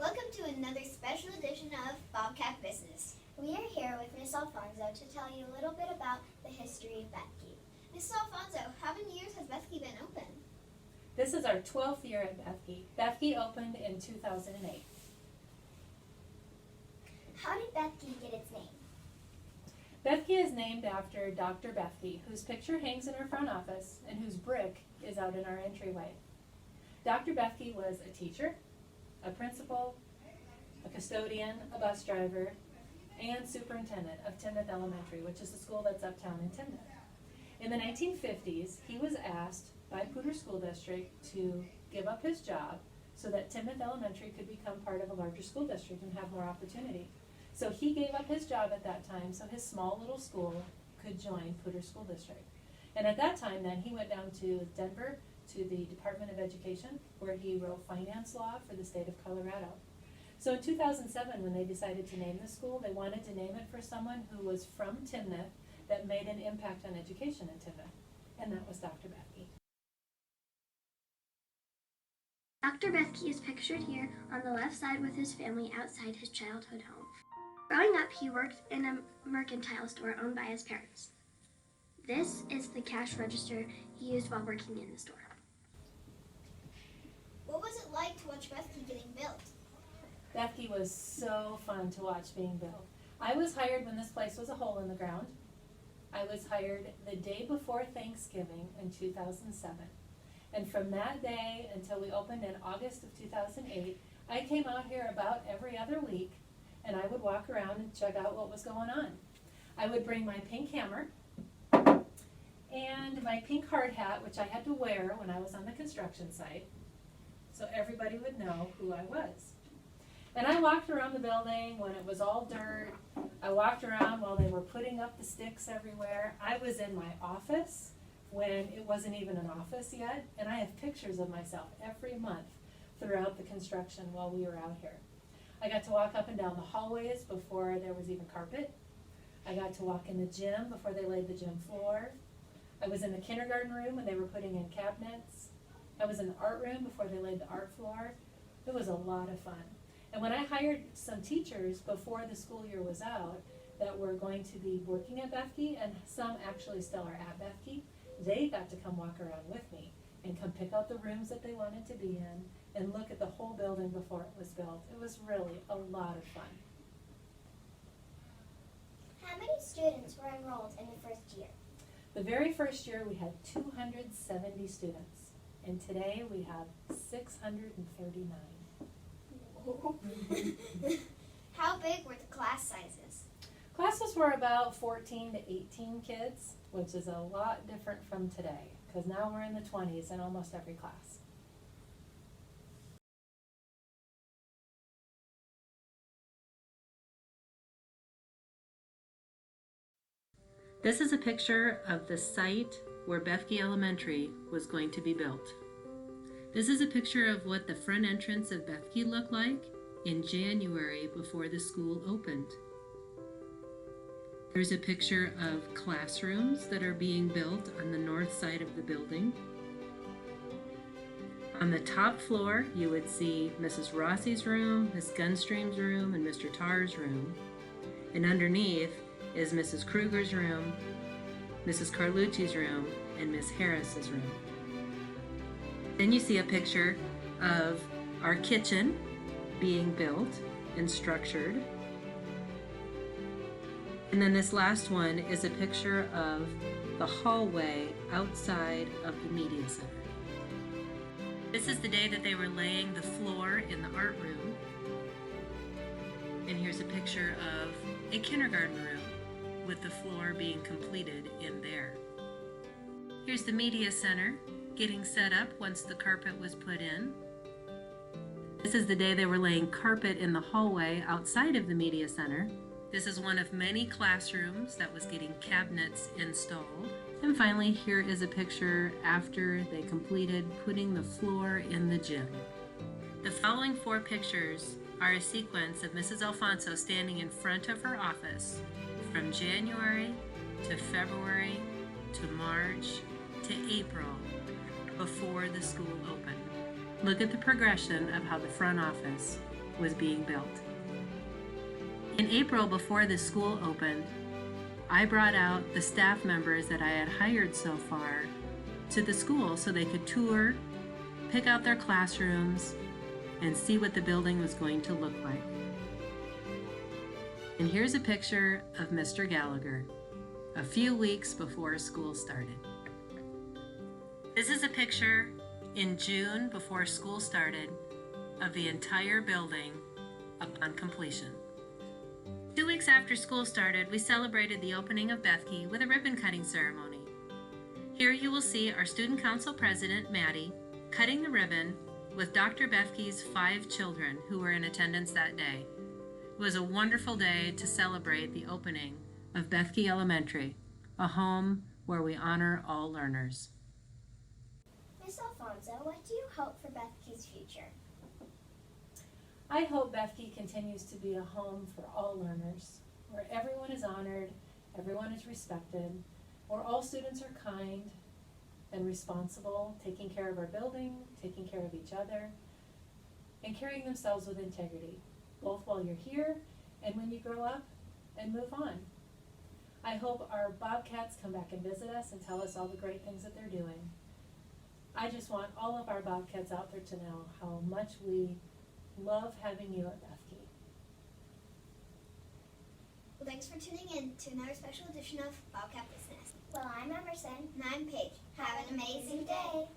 Welcome to another special edition of Bobcat Business. We are here with Miss Alfonso to tell you a little bit about the history of Bethke. Miss Alfonso, how many years has Bethke been open? This is our 12th year at Bethke. Bethke opened in 2008. How did Bethke get its name? Bethke is named after Dr. Bethke, whose picture hangs in our front office and whose brick is out in our entryway. Dr. Bethke was a teacher, a principal, a custodian, a bus driver, and superintendent of Timoth Elementary, which is the school that's uptown in Timoth. In the 1950s, he was asked by Poudre School District to give up his job so that Timoth Elementary could become part of a larger school district and have more opportunity. So he gave up his job at that time so his small little school could join Poudre School District. And at that time then, he went down to Denver to the Department of Education, where he wrote finance law for the state of Colorado. So in 2007, when they decided to name the school, they wanted to name it for someone who was from Timoth that made an impact on education in Timoth, and that was Dr. Bethke. Dr. Bethke is pictured here on the left side with his family outside his childhood home. Growing up, he worked in a mercantile store owned by his parents. This is the cash register he used while working in the store. What was it like to watch Bethke getting built? Bethke was so fun to watch being built. I was hired when this place was a hole in the ground. I was hired the day before Thanksgiving in 2007. And from that day until we opened in August of 2008, I came out here about every other week and I would walk around and check out what was going on. I would bring my pink hammer and my pink hard hat, which I had to wear when I was on the construction site, so everybody would know who I was. And I walked around the building when it was all dirt. I walked around while they were putting up the sticks everywhere. I was in my office when it wasn't even an office yet, and I have pictures of myself every month throughout the construction while we were out here. I got to walk up and down the hallways before there was even carpet. I got to walk in the gym before they laid the gym floor. I was in the kindergarten room when they were putting in cabinets. I was in the art room before they laid the art floor. It was a lot of fun. And when I hired some teachers before the school year was out that were going to be working at Bethke, and some actually still are at Bethke, they got to come walk around with me and come pick out the rooms that they wanted to be in and look at the whole building before it was built. It was really a lot of fun. How many students were enrolled in the first year? The very first year we had 270 students, and today we have 639. How big were the class sizes? Classes were about 14 to 18 kids, which is a lot different from today, because now we're in the 20s in almost every class. This is a picture of the site where Bethke Elementary was going to be built. This is a picture of what the front entrance of Bethke looked like in January before the school opened. There's a picture of classrooms that are being built on the north side of the building. On the top floor, you would see Mrs. Rossi's room, Miss Gunstream's room, and Mr. Tarr's room. And underneath is Mrs. Kruger's room, Mrs. Carlucci's room, and Miss Harris's room. Then you see a picture of our kitchen being built and structured. And then this last one is a picture of the hallway outside of the media center. This is the day that they were laying the floor in the art room. And here's a picture of a kindergarten room with the floor being completed in there. Here's the media center getting set up once the carpet was put in. This is the day they were laying carpet in the hallway outside of the media center. This is one of many classrooms that was getting cabinets installed. And finally, here is a picture after they completed putting the floor in the gym. The following 4 pictures are a sequence of Mrs. Alfonso standing in front of her office from January to February to March to April before the school opened. Look at the progression of how the front office was being built. In April, before the school opened, I brought out the staff members that I had hired so far to the school so they could tour, pick out their classrooms, and see what the building was going to look like. And here's a picture of Mr. Gallagher a few weeks before school started. This is a picture in June before school started of the entire building upon completion. 2 weeks after school started, we celebrated the opening of Bethke with a ribbon cutting ceremony. Here you will see our Student Council President, Maddie, cutting the ribbon with Dr. Bethke's 5 children who were in attendance that day. It was a wonderful day to celebrate the opening of Bethke Elementary, a home where we honor all learners. Miss Alfonso, what do you hope for Bethke's future? I hope Bethke continues to be a home for all learners, where everyone is honored, everyone is respected, where all students are kind and responsible, taking care of our building, taking care of each other, and carrying themselves with integrity, both while you're here and when you grow up and move on. I hope our Bobcats come back and visit us and tell us all the great things that they're doing. I just want all of our Bobcats out there to know how much we love having you at Bethke. Well, thanks for tuning in to another special edition of Bobcat Business. Well, I'm Emerson. And I'm Paige. Have an amazing day.